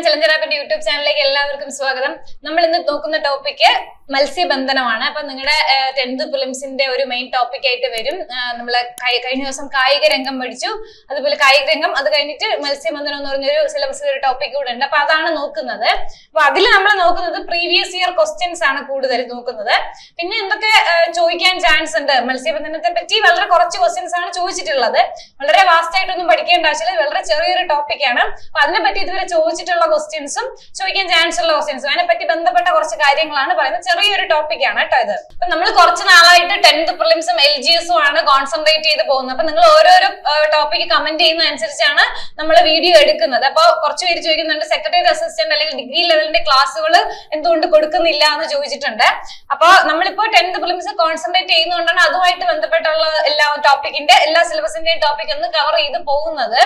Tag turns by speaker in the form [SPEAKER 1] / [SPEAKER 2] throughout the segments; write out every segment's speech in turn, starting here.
[SPEAKER 1] Challenger ആപ്പിന്റെ YouTube ചാനലിലേക്ക് എല്ലാവർക്കും സ്വാഗതം. നമ്മൾ ഇന്ന് നോക്കുന്ന ടോപ്പിക്ക് മത്സ്യബന്ധനമാണ്. അപ്പൊ നിങ്ങളുടെ 10th പ്രിലിംസിന്റെ ഒരു മെയിൻ ടോപ്പിക് ആയിട്ട് വരും. നമ്മള് കഴിഞ്ഞ ദിവസം കായിക രംഗം പഠിച്ചു, അതുപോലെ കായിക രംഗം അത് കഴിഞ്ഞിട്ട് മത്സ്യബന്ധനം എന്ന് പറഞ്ഞൊരു സിലബസിൽ ഒരു ടോപ്പിക് കൂടെ ഉണ്ട്. അപ്പൊ അതാണ് നോക്കുന്നത്. അപ്പൊ അതിൽ നമ്മൾ നോക്കുന്നത് പ്രീവിയസ് ഇയർ ക്വസ്റ്റ്യൻസ് ആണ് കൂടുതൽ നോക്കുന്നത്. പിന്നെ എന്തൊക്കെ ചോദിക്കാൻ ചാൻസ് ഉണ്ട് മത്സ്യബന്ധനത്തെ പറ്റി വളരെ കുറച്ച് ക്വസ്റ്റ്യൻസ് ആണ് ചോദിച്ചിട്ടുള്ളത്. വളരെ വാസ്റ്റ് ആയിട്ടൊന്നും പഠിക്കേണ്ട ആവശ്യമില്ല, വളരെ ചെറിയൊരു ടോപ്പിക് ആണ്. അപ്പൊ അതിനെപ്പറ്റി ഇതുവരെ ചോദിച്ചിട്ടുള്ള ക്വസ്റ്റ്യൻസും ചോദിക്കാൻ ചാൻസ് ഉള്ള ക്വസ്റ്റ്യൻസും അതിനെപ്പറ്റി ബന്ധപ്പെട്ട കുറച്ച് കാര്യങ്ങളാണ് പറയുന്നത്. ചെറിയൊരു ടോപ്പിക് ആണ് കേട്ടോ ഇത്. അപ്പൊ നമ്മൾ കുറച്ച് നാളായിട്ട് 10th പ്രിലിംസും LGSും ആണ് കോൺസെൻട്രേറ്റ് ചെയ്ത് പോകുന്നത്. അപ്പൊ നിങ്ങൾ ഓരോരോ ടോപ്പിക് കമന്റ് ചെയ്യുന്ന അനുസരിച്ചാണ് നമ്മൾ വീഡിയോ എടുക്കുന്നത്. അപ്പൊ കുറച്ച് പേര് ചോദിക്കുന്നുണ്ട് സെക്രട്ടറി അസിസ്റ്റന്റ് അല്ലെങ്കിൽ ഡിഗ്രി ലെവലിന്റെ ക്ലാസ്സുകൾ എന്തുകൊണ്ട് കൊടുക്കുന്നില്ല എന്ന് ചോദിച്ചിട്ടുണ്ട്. അപ്പൊ നമ്മളിപ്പോ 10th പ്രിലിംസ് കോൺസെൻട്രേറ്റ് ചെയ്യുന്നതുകൊണ്ടാണ് അതുമായിട്ട് ബന്ധപ്പെട്ടുള്ള എല്ലാ ടോപ്പിക്കിന്റെ എല്ലാ സിലബസിന്റെയും ടോപ്പിക് ഒന്ന് കവർ ചെയ്ത് പോകുന്നത്.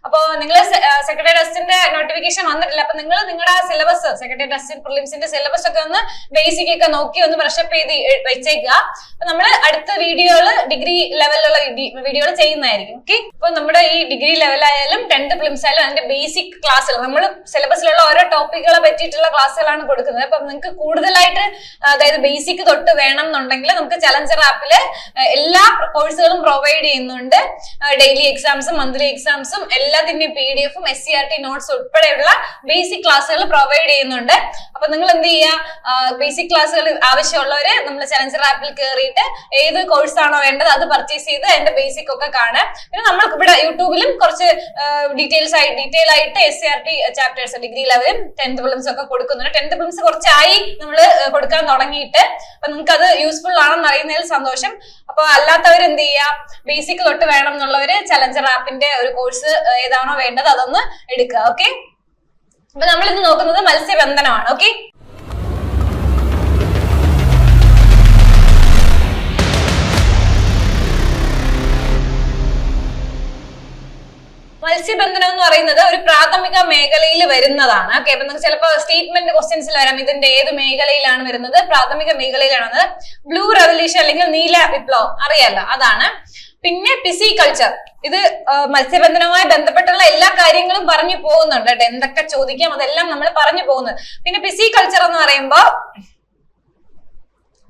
[SPEAKER 1] അപ്പൊ നിങ്ങൾ സെക്രട്ടറി അസിസ്റ്റന്റ് നോട്ടിഫിക്കേഷൻ വന്നിട്ടില്ല. അപ്പൊ നിങ്ങൾ നിങ്ങളുടെ സിലബസ് സെക്രട്ടറി അസിസ്റ്റന്റ് പ്രിലിംസിന്റെ സിലബസ് ഒക്കെ ഒന്ന് ബേസിക് ഒക്കെ നോക്കി ഒന്ന് ബ്രഷപ്പ് ചെയ്ത് വെച്ചേക്കുക. അപ്പൊ നമ്മൾ അടുത്ത വീഡിയോകള് ഡിഗ്രി ലെവലിലുള്ള വീഡിയോകൾ ചെയ്യുന്നതായിരിക്കും. ഓക്കെ, അപ്പൊ നമ്മുടെ ഈ ഡിഗ്രി ലെവലായാലും 10th പ്രിലിംസ് ആയാലും അതിന്റെ ബേസിക് ക്ലാസ്സുകൾ നമ്മൾ സിലബസിലുള്ള ഓരോ ടോപ്പിക്കുകളെ പറ്റിയിട്ടുള്ള ക്ലാസ്സുകളാണ് കൊടുക്കുന്നത്. അപ്പൊ നിങ്ങൾക്ക് കൂടുതലായിട്ട് അതായത് ബേസിക് തൊട്ട് വേണം എന്നുണ്ടെങ്കിൽ നമുക്ക് ചലഞ്ചർ ആപ്പില് എല്ലാ കോഴ്സുകളും പ്രൊവൈഡ് ചെയ്യുന്നുണ്ട്. ഡെയിലി എക്സാംസും മന്ത്ലി എക്സാംസും എല്ലാത്തിന്റെയും PDF-ഉം SCRT നോട്ട്സ് ഉൾപ്പെടെയുള്ള ബേസിക് ക്ലാസ്സുകൾ പ്രൊവൈഡ് ചെയ്യുന്നുണ്ട്. അപ്പൊ നിങ്ങൾ എന്ത് ചെയ്യുക, ബേസിക് ക്ലാസ്സുകൾ ആവശ്യമുള്ളവര് നമ്മൾ ചലഞ്ചർ ആപ്പിൽ കയറിയിട്ട് ഏത് കോഴ്സ് ആണോ വേണ്ടത് അത് പർച്ചേസ് ചെയ്ത് അതിന്റെ ബേസിക് ഒക്കെ കാണാം. പിന്നെ നമ്മൾ ഇവിടെ യൂട്യൂബിലും കുറച്ച് ഡീറ്റെയിൽ ആയിട്ട് SCRT ചാപ്റ്റേഴ്സ് ഡിഗ്രി ലെവലും 10th പ്രിലിംസ് ഒക്കെ കൊടുക്കുന്നുണ്ട്. 10th പ്രിലിംസ് കുറച്ചായി നമ്മൾ കൊടുക്കാൻ തുടങ്ങിയിട്ട്. അപ്പൊ നിങ്ങൾക്ക് അത് യൂസ്ഫുൾ ആണെന്ന് അറിയുന്നതിൽ സന്തോഷം. അപ്പൊ അല്ലാത്തവർ എന്ത് ചെയ്യുക, ബേസിക് തൊട്ട് വേണം എന്നുള്ളവര് ചലഞ്ചർ ആപ്പിന്റെ ഒരു കോഴ്സ് ഏതാണോ വേണ്ടത് അതൊന്ന് എടുക്കുക. ഓക്കെ, അപ്പൊ നമ്മൾ ഇന്ന് നോക്കുന്നത് മത്സ്യബന്ധനമാണ്. ഓക്കെ, മത്സ്യബന്ധനം എന്ന് പറയുന്നത് ഒരു പ്രാഥമിക മേഖലയിൽ വരുന്നതാണ്. ഓക്കെ, അപ്പൊ നിങ്ങൾക്ക് ചിലപ്പോൾ സ്റ്റേറ്റ്മെന്റ് ക്വസ്റ്റ്യൻസിൽ വരാം ഇതിന്റെ ഏത് മേഖലയിലാണ് വരുന്നത്. പ്രാഥമിക മേഖലയിലാണ് വരുന്നത്. ബ്ലൂ റെവല്യൂഷൻ അല്ലെങ്കിൽ നീല വിപ്ലവം അറിയാലോ, അതാണ്. പിന്നെ പിസികൾച്ചർ, ഇത് മത്സ്യബന്ധനവുമായി ബന്ധപ്പെട്ടുള്ള എല്ലാ കാര്യങ്ങളും പറഞ്ഞു പോകുന്നുണ്ട് കേട്ടോ. എന്തൊക്കെ ചോദിക്കാം അതെല്ലാം നമ്മൾ പറഞ്ഞു പോകുന്നത്. പിന്നെ പിസികൾച്ചർ എന്ന് പറയുമ്പോൾ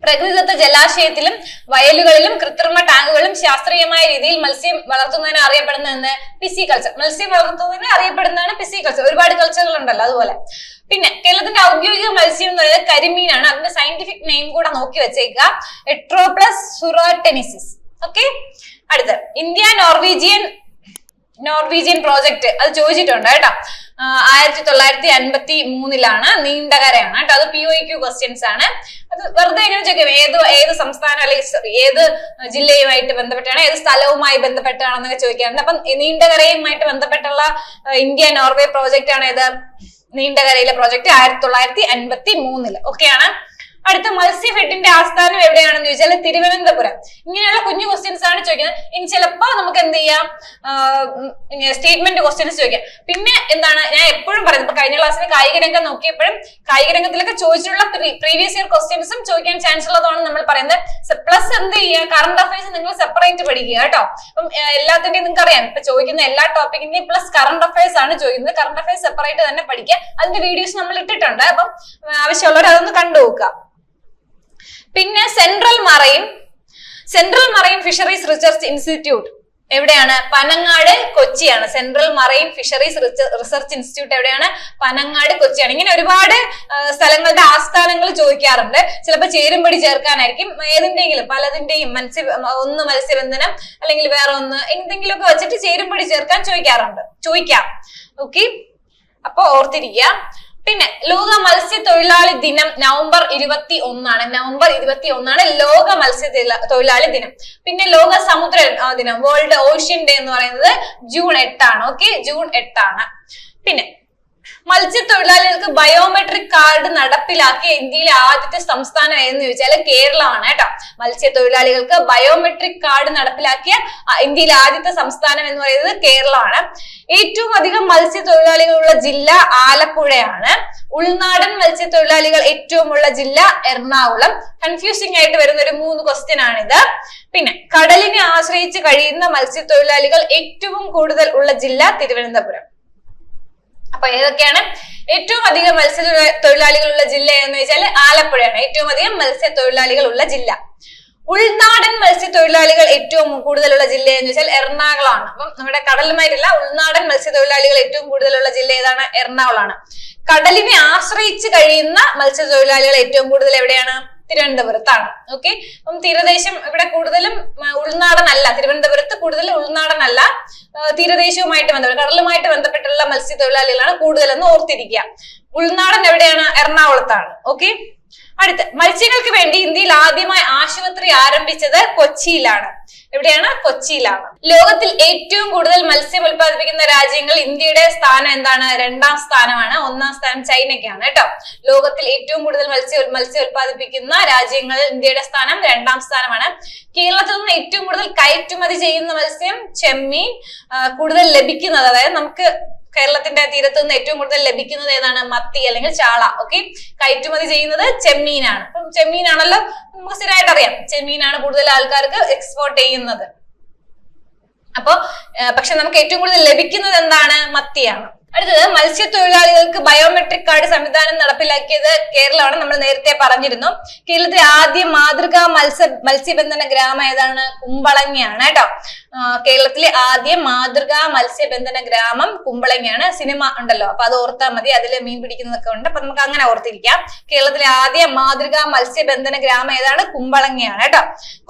[SPEAKER 1] പ്രകൃതിദത്ത ജലാശയത്തിലും വയലുകളിലും കൃത്രിമ ടാങ്കുകളിലും ശാസ്ത്രീയമായ രീതിയിൽ മത്സ്യം വളർത്തുന്നതിന് അറിയപ്പെടുന്നതെന്ന് പിസികൾച്ചർ. മത്സ്യം വളർത്തുന്നതിന് അറിയപ്പെടുന്നതാണ് പിസികൾച്ചർ. ഒരുപാട് കൾച്ചറുകൾ ഉണ്ടല്ലോ അതുപോലെ. പിന്നെ കേരളത്തിന്റെ ഔദ്യോഗിക മത്സ്യം എന്ന് പറയുന്നത് കരിമീനാണ്. അതിന്റെ സയന്റിഫിക് നെയിം കൂടെ നോക്കി വെച്ചേക്കുക, എട്രോപ്ലസ് സുറാറ്റെനിസിസ്. ഓക്കെ, അടുത്ത ഇന്ത്യ നോർവീജിയൻ പ്രോജക്ട് അത് ചോദിച്ചിട്ടുണ്ട് കേട്ടോ. 1953 നീണ്ടകരയാണ് കേട്ടോ. അത് POQ ക്വസ്റ്റ്യൻസ് ആണ്. അത് വെറുതെ എങ്ങനെ ചോദിക്കും, ഏത് സംസ്ഥാനം അല്ലെങ്കിൽ ഏത് ജില്ലയുമായിട്ട് ബന്ധപ്പെട്ടാണ്, ഏത് സ്ഥലവുമായി ബന്ധപ്പെട്ടാണെന്നൊക്കെ ചോദിക്കാറുണ്ട്. അപ്പം നീണ്ടകരയുമായിട്ട് ബന്ധപ്പെട്ടുള്ള ഇന്ത്യ നോർവേ പ്രോജക്റ്റ് ആണ് ഏത്, നീണ്ടകരയിലെ പ്രോജക്ട് 1953. ഓക്കെയാണ്. അടുത്ത മത്സ്യഫെഡിന്റെ ആസ്ഥാനം എവിടെയാണെന്ന് ചോദിച്ചാൽ തിരുവനന്തപുരം. ഇങ്ങനെയുള്ള കുഞ്ഞു ക്വസ്റ്റ്യൻസ് ആണ് ചോദിക്കുന്നത്. ഇനി ചിലപ്പോ നമുക്ക് എന്ത് ചെയ്യാം, സ്റ്റേറ്റ്മെന്റ് ക്വസ്റ്റ്യൻസ് ചോദിക്കാം. പിന്നെ എന്താണ് ഞാൻ എപ്പോഴും പറയുന്നത്, ഇപ്പൊ കഴിഞ്ഞ ക്ലാസ്സിൽ കായിക രംഗം നോക്കിയപ്പോഴും കായിക രംഗത്തിലൊക്കെ ചോദിച്ചിട്ടുള്ള പ്രീവിയസ് ഇയർ ക്വസ്റ്റ്യൻസും ചോദിക്കാൻ ചാൻസ് ഉള്ളതാണ് നമ്മൾ പറയുന്നത്. പ്ലസ് എന്ത് ചെയ്യുക, കറണ്ട് അഫയേഴ്സ് നിങ്ങൾ സെപ്പറേറ്റ് പഠിക്കുക കേട്ടോ. അപ്പം എല്ലാത്തിന്റെയും നിങ്ങൾക്ക് അറിയാം, ഇപ്പൊ ചോദിക്കുന്ന എല്ലാ ടോപ്പിക്കിന്റെയും പ്ലസ് കറണ്ട് അഫയേഴ്സ് ആണ് ചോദിക്കുന്നത്. കറണ്ട് അഫയേഴ്സ് സെപ്പറേറ്റ് തന്നെ പഠിക്കുക. അതിന്റെ വീഡിയോസ് നമ്മൾ ഇട്ടിട്ടുണ്ട്. അപ്പം ആവശ്യമുള്ളവർ അതൊന്ന് കണ്ടുനോക്കുക. പിന്നെ central marine fisheries research institute എവിടെയാണ്, പനങ്ങാട്, കൊച്ചിയാണ്. Central marine fisheries research institute എവിടെയാണ്, പനങ്ങാട്, കൊച്ചിയാണ്. ഇങ്ങനെ ഒരുപാട് സ്ഥലങ്ങളുടെ ആസ്ഥാനങ്ങൾ ചോദിക്കാറുണ്ട്. ചിലപ്പോൾ ചേരുംപടി ചേർക്കാനായിരിക്കും, ഏതിന്റെങ്കിലും പലതിന്റെയും ഒന്ന് മത്സ്യബന്ധനം അല്ലെങ്കിൽ വേറെ ഒന്ന് എന്തെങ്കിലുമൊക്കെ വെച്ചിട്ട് ചേരുംപടി ചേർക്കാൻ ചോദിക്കാം. ഓക്കെ, അപ്പൊ ഓർത്തിരിക്കുക. പിന്നെ ലോക മത്സ്യത്തൊഴിലാളി ദിനം നവംബർ 21 ലോക മത്സ്യത്തൊഴിലാളി ദിനം. പിന്നെ ലോക സമുദ്ര ദിനം വേൾഡ് ഓഷ്യൻ ഡേ എന്ന് പറയുന്നത് June 8. Okay, June 8. പിന്നെ മത്സ്യത്തൊഴിലാളികൾക്ക് ബയോമെട്രിക് കാർഡ് നടപ്പിലാക്കിയ ഇന്ത്യയിലെ ആദ്യത്തെ സംസ്ഥാനം ഏതെന്ന് ചോദിച്ചാൽ കേരളമാണ് കേട്ടോ. മത്സ്യത്തൊഴിലാളികൾക്ക് ബയോമെട്രിക് കാർഡ് നടപ്പിലാക്കിയ ഇന്ത്യയിലെ ആദ്യത്തെ സംസ്ഥാനം എന്ന് പറയുന്നത് കേരളമാണ്. ഏറ്റവും അധികം മത്സ്യത്തൊഴിലാളികളുള്ള ജില്ല ആലപ്പുഴയാണ്. ഉൾനാടൻ മത്സ്യത്തൊഴിലാളികൾ ഏറ്റവും ഉള്ള ജില്ല എറണാകുളം. കൺഫ്യൂസിംഗ് ആയിട്ട് വരുന്ന ഒരു 3 ക്വസ്റ്റ്യൻ ആണിത്. പിന്നെ കടലിനെ ആശ്രയിച്ച് കഴിയുന്ന മത്സ്യത്തൊഴിലാളികൾ ഏറ്റവും കൂടുതൽ ഉള്ള ജില്ല തിരുവനന്തപുരം. അപ്പൊ ഏതൊക്കെയാണ് ഏറ്റവും അധികം മത്സ്യത്തൊഴിലാളികളുള്ള ജില്ല എന്ന് വെച്ചാൽ ആലപ്പുഴയാണ് ഏറ്റവും അധികം മത്സ്യത്തൊഴിലാളികളുള്ള ജില്ല. ഉൾനാടൻ മത്സ്യത്തൊഴിലാളികൾ ഏറ്റവും കൂടുതലുള്ള ജില്ല എന്ന് വെച്ചാൽ എറണാകുളമാണ്. അപ്പം നമ്മുടെ കടലുമായിട്ടില്ല, ഉൾനാടൻ മത്സ്യത്തൊഴിലാളികൾ ഏറ്റവും കൂടുതലുള്ള ജില്ല ഏതാണ്? എറണാകുളമാണ്. കടലിനെ ആശ്രയിച്ച് കഴിയുന്ന മത്സ്യത്തൊഴിലാളികൾ ഏറ്റവും കൂടുതൽ എവിടെയാണ്? തിരുവനന്തപുരത്താണ്. ഓക്കെ, അപ്പം തീരദേശം ഇവിടെ കൂടുതലും ഉൾനാടനല്ല, തിരുവനന്തപുരത്ത് കൂടുതൽ ഉൾനാടനല്ല, തീരദേശവുമായിട്ട് ബന്ധപ്പെട്ട് കടലുമായിട്ട് ബന്ധപ്പെട്ടുള്ള മത്സ്യത്തൊഴിലാളികളാണ് കൂടുതലെന്ന് ഓർത്തിരിക്കുക. ഉൾനാടൻ എവിടെയാണ്? എറണാകുളത്താണ്. ഓക്കെ, അടുത്ത് മത്സ്യങ്ങൾക്ക് വേണ്ടി ഇന്ത്യയിൽ ആദ്യമായി ആശുപത്രി ആരംഭിച്ചത് കൊച്ചിയിലാണ്. എവിടെയാണ്? കൊച്ചിയിലാണ്. ലോകത്തിൽ ഏറ്റവും കൂടുതൽ മത്സ്യം ഉൽപ്പാദിപ്പിക്കുന്ന രാജ്യങ്ങൾ ഇന്ത്യയുടെ സ്ഥാനം എന്താണ്? 2ാം സ്ഥാനമാണ്. 1ാം സ്ഥാനം ചൈനയ്ക്കാണ് കേട്ടോ. ലോകത്തിൽ ഏറ്റവും കൂടുതൽ മത്സ്യം ഉൽപ്പാദിപ്പിക്കുന്ന രാജ്യങ്ങൾ ഇന്ത്യയുടെ സ്ഥാനം 2ാം സ്ഥാനമാണ്. കേരളത്തിൽ നിന്ന് ഏറ്റവും കൂടുതൽ കയറ്റുമതി ചെയ്യുന്ന മത്സ്യം ചെമ്മീൻ. കൂടുതൽ ലഭിക്കുന്നത്, അതായത് നമുക്ക് കേരളത്തിന്റെ തീരത്ത് നിന്ന് ഏറ്റവും കൂടുതൽ ലഭിക്കുന്നത് ഏതാണ്? മത്തി അല്ലെങ്കിൽ ചാള. ഓക്കെ, കയറ്റുമതി ചെയ്യുന്നത് ചെമ്മീനാണ്. അപ്പം ചെമ്മീനാണല്ലോ നമുക്ക് സ്ഥിരമായിട്ട് അറിയാം, ചെമ്മീനാണ് കൂടുതൽ ആൾക്കാർക്ക് എക്സ്പോർട്ട് ചെയ്യുന്നത്. അപ്പൊ പക്ഷെ നമുക്ക് ഏറ്റവും കൂടുതൽ ലഭിക്കുന്നത് എന്താണ്? മത്തിയാണ്. അടുത്തത് മത്സ്യത്തൊഴിലാളികൾക്ക് ബയോമെട്രിക് കാർഡ് സംവിധാനം നടപ്പിലാക്കിയത് കേരളമാണ്. നമ്മൾ നേരത്തെ പറഞ്ഞിരുന്നു. കേരളത്തിലെ ആദ്യ മാതൃകാ മത്സ്യബന്ധന ഗ്രാമം ഏതാണ്? കുമ്പളങ്ങിയാണ് കേട്ടോ. കേരളത്തിലെ ആദ്യ മാതൃകാ മത്സ്യബന്ധന ഗ്രാമം കുമ്പളങ്ങിയാണ്. സിനിമ ഉണ്ടല്ലോ, അപ്പൊ അത് ഓർത്താൽ മതി, അതിൽ മീൻ പിടിക്കുന്നതൊക്കെ ഉണ്ട്, അപ്പൊ നമുക്ക് അങ്ങനെ ഓർത്തിരിക്കാം. കേരളത്തിലെ ആദ്യ മാതൃകാ മത്സ്യബന്ധന ഗ്രാമം ഏതാണ്? കുമ്പളങ്ങിയാണ് കേട്ടോ.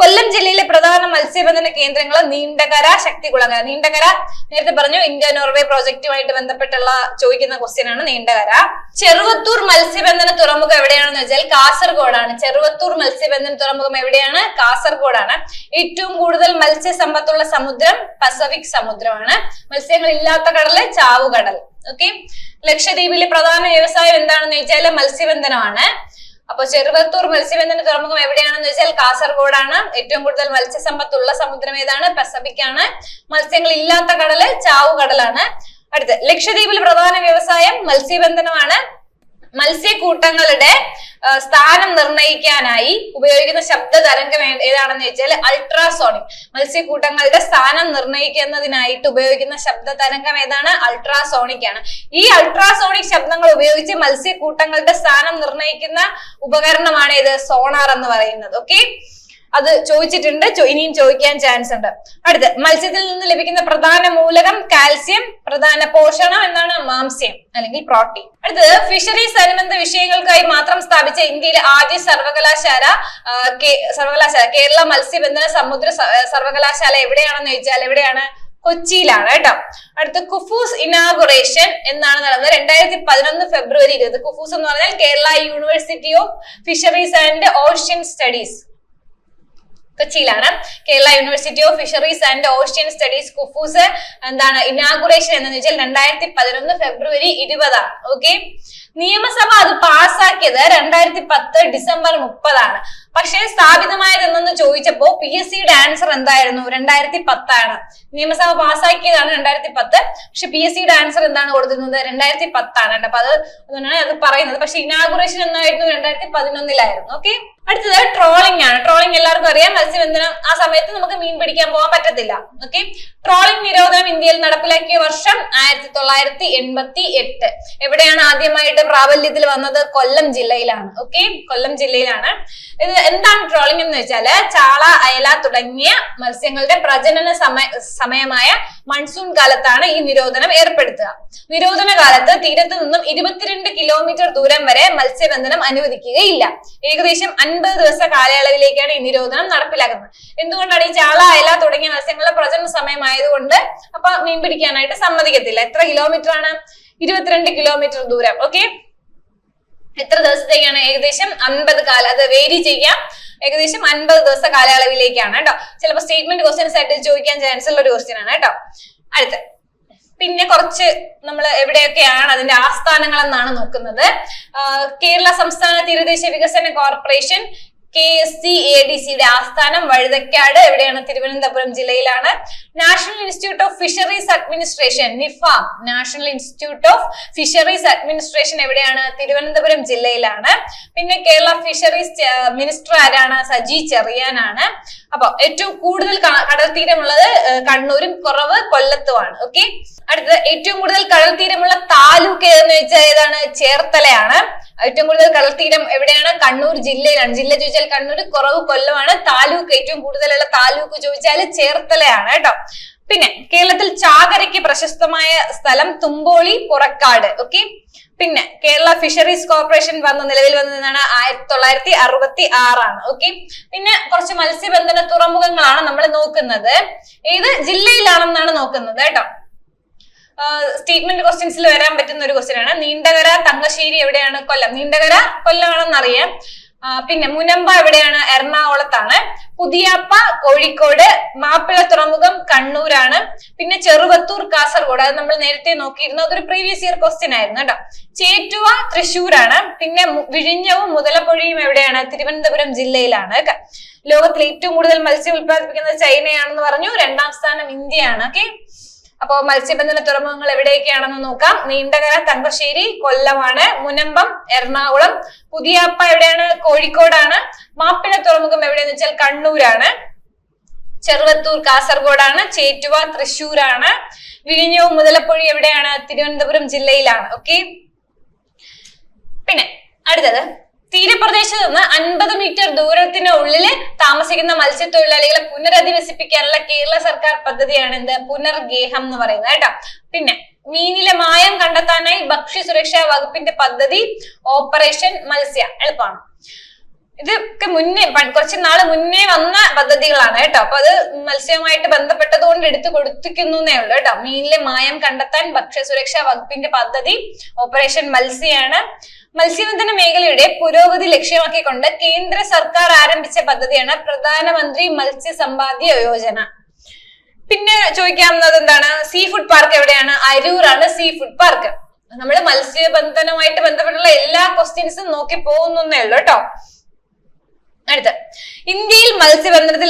[SPEAKER 1] കൊല്ലം ജില്ലയിലെ പ്രധാന മത്സ്യബന്ധന കേന്ദ്രങ്ങൾ നീണ്ടകര, ശക്തികുളങ്ങര. നീണ്ടകര നേരത്തെ പറഞ്ഞു, ഇന്ത്യ നോർവേ പ്രോജക്റ്റുമായിട്ട് ബന്ധപ്പെട്ടുള്ള ചോദിക്കുന്ന ക്വസ്റ്റ്യൻ ആണ് നീണ്ടകര. ചെറുവത്തൂർ മത്സ്യബന്ധന തുറമുഖം എവിടെയാണെന്ന് വെച്ചാൽ കാസർഗോഡാണ്. ചെറുവത്തൂർ മത്സ്യബന്ധന തുറമുഖം എവിടെയാണ്? കാസർഗോഡാണ്. ഏറ്റവും കൂടുതൽ മത്സ്യസമ്പത്തുള്ള സമുദ്രം പസഫിക് സമുദ്രമാണ്. മത്സ്യങ്ങൾ ഇല്ലാത്ത കടല് ചാവുകടൽ. ഓക്കെ, ലക്ഷദ്വീപിലെ പ്രധാന വ്യവസായം എന്താണെന്ന് വെച്ചാൽ മത്സ്യബന്ധനമാണ്. അപ്പൊ ചെറുവത്തൂർ മത്സ്യബന്ധന തുറമുഖം എവിടെയാണെന്ന് വെച്ചാൽ കാസർഗോഡാണ്. ഏറ്റവും കൂടുതൽ മത്സ്യസമ്പത്തുള്ള സമുദ്രം ഏതാണ്? പസഫിക് ആണ്. മത്സ്യങ്ങൾ ഇല്ലാത്ത കടല് ചാവുകടലാണ്. അടുത്ത് ലക്ഷദ്വീപിൽ പ്രധാന വ്യവസായം മത്സ്യബന്ധനമാണ്. മത്സ്യക്കൂട്ടങ്ങളുടെ സ്ഥാനം നിർണ്ണയിക്കാനായി ഉപയോഗിക്കുന്ന ശബ്ദ തരംഗം ഏതാണെന്ന് വെച്ചാൽ അൾട്രാസോണിക്. മത്സ്യക്കൂട്ടങ്ങളുടെ സ്ഥാനം നിർണ്ണയിക്കുന്നതിനായിട്ട് ഉപയോഗിക്കുന്ന ശബ്ദ തരംഗം ഏതാണ്? അൾട്രാസോണിക് ആണ്. ഈ അൾട്രാസോണിക് ശബ്ദങ്ങൾ ഉപയോഗിച്ച് മത്സ്യക്കൂട്ടങ്ങളുടെ സ്ഥാനം നിർണ്ണയിക്കുന്ന ഉപകരണമാണ് ഇത് സോണാർ എന്ന് പറയുന്നത്. ഓക്കെ, അത് ചോദിച്ചിട്ടുണ്ട്, ഇനിയും ചോദിക്കാൻ ചാൻസ് ഉണ്ട്. അടുത്ത് മത്സ്യത്തിൽ നിന്ന് ലഭിക്കുന്ന പ്രധാന മൂലകം കാൽസ്യം. പ്രധാന പോഷണം എന്താണ്? മാംസ്യം അല്ലെങ്കിൽ പ്രോട്ടീൻ. അടുത്തത് ഫിഷറീസ് അനുബന്ധ വിഷയങ്ങൾക്കായി മാത്രം സ്ഥാപിച്ച ഇന്ത്യയിലെ ആദ്യ സർവകലാശാല കേരള മത്സ്യബന്ധന സമുദ്ര സർവകലാശാല എവിടെയാണെന്ന് ചോദിച്ചാൽ എവിടെയാണ്? കൊച്ചിയിലാണ് കേട്ടോ. അടുത്ത കുഫൂസ് ഇനാഗുറേഷൻ എന്നാണ് നടന്നത് 2011 ഫെബ്രുവരി 20. കുഫൂസ് എന്ന് പറഞ്ഞാൽ Kerala university of fisheries and ocean studies, കൊച്ചിയിലാണ്. Kerala university of fisheries and ocean studies KUFOS എന്താണ് ഇനാഗുറേഷൻ എന്ന് വെച്ചാൽ 2011 ഫെബ്രുവരി 20. ഓക്കെ, നിയമസഭ അത് പാസ്സാക്കിയത് 2010 ഡിസംബർ 30. പക്ഷേ സ്ഥാപിതമായത് എന്നു ചോദിച്ചപ്പോ PSCയുടെ ആൻസർ എന്തായിരുന്നു? 2010 ആണ്. നിയമസഭ പാസ്സാക്കിയതാണ് 2010, പക്ഷെ PSCയുടെ ആൻസർ എന്താണ് കൊടുത്തിരുന്നത്? 2010 ആണ്. അപ്പൊ അതുകൊണ്ടാണ് അത് പറയുന്നത്. പക്ഷെ ഇനാഗുറേഷൻ എന്നായിരുന്നു 2011. ഓക്കെ, അടുത്തത് ട്രോളിംഗ് ആണ്. ട്രോളിംഗ് എല്ലാവർക്കും അറിയാം. മത്സ്യബന്ധനം ആ സമയത്ത് നമുക്ക് മീൻ പിടിക്കാൻ പോകാൻ പറ്റത്തില്ല. ഓക്കെ, ട്രോളിംഗ് നിരോധനം ഇന്ത്യയിൽ നടപ്പിലാക്കിയ വർഷം 1988. എവിടെയാണ് ആദ്യമായിട്ട് പ്രാബല്യത്തിൽ വന്നത്? കൊല്ലം ജില്ലയിലാണ്. ഓക്കെ, കൊല്ലം ജില്ലയിലാണ്. ഇത് എന്താണ് ട്രോളിംഗ് എന്ന് വെച്ചാല് ചാള, അയല തുടങ്ങിയ മത്സ്യങ്ങളുടെ പ്രജനന സമയമായ മൺസൂൺ കാലത്താണ് ഈ നിരോധനം ഏർപ്പെടുത്തുക. നിരോധന കാലത്ത് തീരത്ത് നിന്നും 22 കിലോമീറ്റർ ദൂരം വരെ മത്സ്യബന്ധനം അനുവദിക്കുകയില്ല. ഏകദേശം 50 ദിവസ കാലയളവിലേക്കാണ് ഈ നിരോധനം നടപ്പിലാക്കുന്നത്. എന്തുകൊണ്ടാണ്? ഈ ചാള, അയല തുടങ്ങിയ മത്സ്യങ്ങളുടെ പ്രജനന സമയമായതുകൊണ്ട് അപ്പൊ മീൻ പിടിക്കാനായിട്ട് സമ്മതിക്കത്തില്ല. എത്ര കിലോമീറ്റർ ആണ്? 22 കിലോമീറ്റർ ദൂരം. ഓക്കെ, എത്ര ദിവസത്തേക്കാണ്? ഏകദേശം 50 അത് വേരി ചെയ്യാം. ഏകദേശം 50 ദിവസ കാലയളവിലേക്കാണ് കേട്ടോ. ചിലപ്പോൾ സ്റ്റേറ്റ്മെന്റ് ക്വസ്റ്റ്യൻസ് ആയിട്ട് ചോദിക്കാൻ ചാൻസ് ഉള്ള ഒരു ക്വസ്റ്റ്യൻ ആണ് കേട്ടോ. അടുത്ത പിന്നെ കുറച്ച് നമ്മൾ എവിടെയൊക്കെയാണ് അതിന്റെ ആസ്ഥാനങ്ങൾ എന്നാണ് നോക്കുന്നത്. കേരള സംസ്ഥാന തീരദേശ വികസന കോർപ്പറേഷൻ KSCADCയുടെ ആസ്ഥാനം വഴുതക്കാട്, എവിടെയാണ്? തിരുവനന്തപുരം ജില്ലയിലാണ്. National institute of fisheries administration NIFAM, national institute of fisheries administration എവിടെയാണ്? തിരുവനന്തപുരം ജില്ലയിലാണ്. പിന്നെ കേരള ഫിഷറീസ് മിനിസ്റ്റർ ആരാണ്? സജി ചെറിയാനാണ്. അപ്പൊ ഏറ്റവും കൂടുതൽ കടൽ തീരമുള്ളത് കണ്ണൂരും, കുറവ് കൊല്ലത്തുമാണ്. ഓക്കെ, അടുത്തത് ഏറ്റവും കൂടുതൽ കടൽ തീരമുള്ള താലൂക്ക് ഏതെന്ന് വെച്ചാൽ ഏതാണ്? ചേർത്തലയാണ്. ഏറ്റവും കൂടുതൽ കടൽ തീരം എവിടെയാണ്? കണ്ണൂർ ജില്ലയിലാണ്. ജില്ല ചോദിച്ചാൽ കണ്ണൂർ, കുറവ് കൊല്ലമാണ്. താലൂക്ക് ഏറ്റവും കൂടുതലുള്ള താലൂക്ക് ചോദിച്ചാൽ ചേർത്തലയാണ് കേട്ടോ. പിന്നെ കേരളത്തിൽ ചാകരയ്ക്ക് പ്രശസ്തമായ സ്ഥലം തുമ്പോളി, പുറക്കാട്. ഓക്കെ, പിന്നെ കേരള ഫിഷറീസ് കോർപ്പറേഷൻ നിലവിൽ വന്നതാണ് 1966 ആണ്. ഓക്കെ, പിന്നെ കുറച്ച് മത്സ്യബന്ധന തുറമുഖങ്ങളാണ് നമ്മൾ നോക്കുന്നത്. ഏത് ജില്ലയിലാണെന്നാണ് നോക്കുന്നത് കേട്ടോ. സ്റ്റേറ്റ്മെന്റ് ക്വസ്റ്റ്യൻസിൽ വരാൻ പറ്റുന്ന ഒരു ക്വസ്റ്റ്യൻ ആണ്. നീണ്ടകര, തങ്കശ്ശേരി എവിടെയാണ്? കൊല്ലം. നീണ്ടകര കൊല്ലമാണെന്ന് അറിയാം. പിന്നെ മുനമ്പ എവിടെയാണ്? എറണാകുളത്താണ്. പുതിയാപ്പ കോഴിക്കോട്, മാപ്പിള തുറമുഖം കണ്ണൂരാണ്. പിന്നെ ചെറുവത്തൂർ കാസർഗോഡ്, അത് നമ്മൾ നേരത്തെ നോക്കിയിരുന്നു, അതൊരു പ്രീവിയസ് ഇയർ ക്വസ്റ്റ്യൻ ആയിരുന്നു കേട്ടോ. ചേറ്റുവ തൃശ്ശൂരാണ്. പിന്നെ വിഴിഞ്ഞവും മുതലപ്പൊഴിയും എവിടെയാണ്? തിരുവനന്തപുരം ജില്ലയിലാണ്. ലോകത്തിൽ ഏറ്റവും കൂടുതൽ മത്സ്യം ഉത്പാദിപ്പിക്കുന്നത് ചൈനയാണെന്ന് പറഞ്ഞു. 2ാം സ്ഥാനം ഇന്ത്യയാണ്. ഓക്കെ, അപ്പോ മത്സ്യബന്ധന തുറമുഖങ്ങൾ എവിടെയൊക്കെയാണെന്ന് നോക്കാം. നീണ്ടകര തങ്കശ്ശേരി കൊല്ലമാണ്. മുനമ്പം എറണാകുളം. പുതിയാപ്പ എവിടെയാണ്? കോഴിക്കോടാണ്. മാപ്പിള തുറമുഖം എവിടെയെന്ന് വെച്ചാൽ കണ്ണൂരാണ്. ചെറുവത്തൂർ കാസർഗോഡാണ്. ചേറ്റുവ തൃശ്ശൂരാണ്. വിഴിഞ്ഞവും മുതലപ്പൊഴി എവിടെയാണ്? തിരുവനന്തപുരം ജില്ലയിലാണ്. ഓക്കെ, പിന്നെ അടുത്തത് തീരപ്രദേശത്ത് നിന്ന് 50 മീറ്റർ ദൂരത്തിനുള്ളിൽ താമസിക്കുന്ന മത്സ്യത്തൊഴിലാളികളെ പുനരധിവസിപ്പിക്കാനുള്ള കേരള സർക്കാർ പദ്ധതിയാണ് എന്ത്? പുനർഗേഹം എന്ന് പറയുന്നത് കേട്ടോ. പിന്നെ മീനിലെ മായം കണ്ടെത്താനായി ഭക്ഷ്യസുരക്ഷാ വകുപ്പിന്റെ പദ്ധതി ഓപ്പറേഷൻ മത്സ്യ. എളുപ്പമാണ്. ഇതൊക്കെ കുറച്ച് നാള് മുന്നേ വന്ന പദ്ധതികളാണ് കേട്ടോ. അപ്പൊ അത് മത്സ്യവുമായിട്ട് ബന്ധപ്പെട്ടത് കൊണ്ട് എടുത്തു കൊടുത്തിരിക്കുന്നേ ഉള്ളൂ കേട്ടോ. മീനിലെ മായം കണ്ടെത്താൻ ഭക്ഷ്യസുരക്ഷാ വകുപ്പിന്റെ പദ്ധതി ഓപ്പറേഷൻ മത്സ്യാണ്. മത്സ്യബന്ധന മേഖലയുടെ പുരോഗതി ലക്ഷ്യമാക്കിക്കൊണ്ട് കേന്ദ്ര സർക്കാർ ആരംഭിച്ച പദ്ധതിയാണ് പ്രധാനമന്ത്രി മത്സ്യസമ്പാദ്യ യോജന. പിന്നെ ചോദിക്കാവുന്നത് എന്താണ്? സീ ഫുഡ് പാർക്ക് എവിടെയാണ്? അരൂരാണ് സീ ഫുഡ് പാർക്ക്. നമ്മൾ മത്സ്യബന്ധനവുമായിട്ട് ബന്ധപ്പെട്ടുള്ള എല്ലാ ക്വസ്റ്റ്യൻസും നോക്കി പോകുന്നേ ഉള്ളൂ കേട്ടോ. അടുത്ത്, ഇന്ത്യയിൽ മത്സ്യബന്ധനത്തിൽ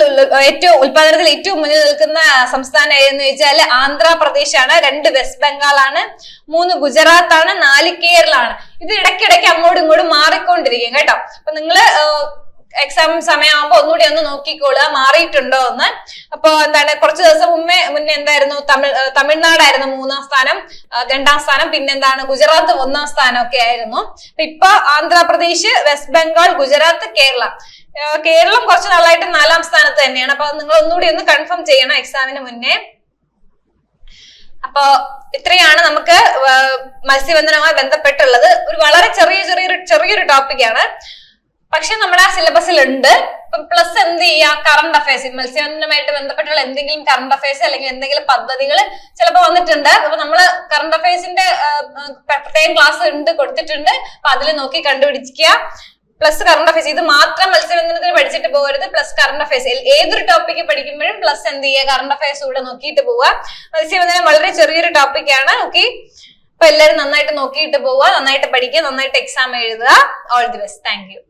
[SPEAKER 1] ഉത്പാദനത്തിൽ ഏറ്റവും മുന്നിൽ നിൽക്കുന്ന സംസ്ഥാനം ഏതെന്ന് ചോദിച്ചാൽ ആന്ധ്രാപ്രദേശ് ആണ്. 2 വെസ്റ്റ് ബംഗാളാണ്. 3 ഗുജറാത്ത് ആണ്. 4 കേരളമാണ്. ഇത് ഇടയ്ക്കിടയ്ക്ക് അങ്ങോട്ടും ഇങ്ങോട്ടും മാറിക്കൊണ്ടിരിക്കും കേട്ടോ. അപ്പൊ നിങ്ങള് എക്സാം സമയമാകുമ്പോ ഒന്നുകൂടി ഒന്ന് നോക്കിക്കോളുക മാറിയിട്ടുണ്ടോ എന്ന്. അപ്പൊ എന്താണ്, കുറച്ച് ദിവസം മുന്നേ എന്തായിരുന്നു? തമിഴ്നാടായിരുന്നു 3ാം സ്ഥാനം, 2ാം സ്ഥാനം. പിന്നെന്താണ്? ഗുജറാത്ത് 1ാം സ്ഥാനം ഒക്കെ ആയിരുന്നു. ഇപ്പൊ ആന്ധ്രാപ്രദേശ്, വെസ്റ്റ് ബംഗാൾ, ഗുജറാത്ത്, കേരളം. കേരളം കുറച്ച് നാളായിട്ട് 4ാം സ്ഥാനത്ത് തന്നെയാണ്. അപ്പൊ നിങ്ങൾ ഒന്നുകൂടി ഒന്ന് കൺഫേം ചെയ്യണം എക്സാമിന് മുന്നേ. അപ്പൊ ഇത്രയാണ് നമുക്ക് മത്സ്യബന്ധനവുമായി ബന്ധപ്പെട്ടുള്ളത്. ഒരു വളരെ ചെറിയൊരു ടോപ്പിക്കാണ്, പക്ഷെ നമ്മുടെ ആ സിലബസിൽ ഉണ്ട്. പ്ലസ് എന്ത് ചെയ്യാം? കറണ്ട് അഫയേഴ്സ്, മത്സ്യബന്ധനവുമായിട്ട് ബന്ധപ്പെട്ടുള്ള എന്തെങ്കിലും കറണ്ട് അഫയേഴ്സ് അല്ലെങ്കിൽ എന്തെങ്കിലും പദ്ധതികൾ ചിലപ്പോൾ വന്നിട്ടുണ്ട്. അപ്പൊ നമ്മള് കറണ്ട് അഫയേഴ്സിന്റെ പ്രത്യേകം ക്ലാസ് കൊടുത്തിട്ടുണ്ട്. അപ്പൊ അതിൽ നോക്കി കണ്ടുപിടിക്കുക. പ്ലസ് കറണ്ട് അഫയേഴ്സ്, ഇത് മാത്രം മത്സ്യബന്ധനത്തിന് പഠിച്ചിട്ട് പോകരുത്. പ്ലസ് കറണ്ട് അഫയേഴ്സ്, ഏതൊരു ടോപ്പിക്ക് പഠിക്കുമ്പോഴും പ്ലസ് എന്ത് ചെയ്യുക? കറണ്ട് അഫയേഴ്സ് കൂടെ നോക്കിയിട്ട് പോവുക. മത്സ്യബന്ധനം വളരെ ചെറിയൊരു ടോപ്പിക്കാണ്. ഓക്കെ, അപ്പൊ എല്ലാവരും നന്നായിട്ട് നോക്കിയിട്ട് പോവുക, നന്നായിട്ട് പഠിക്കുക, നന്നായിട്ട് എക്സാം എഴുതുക. All the best. Thank you.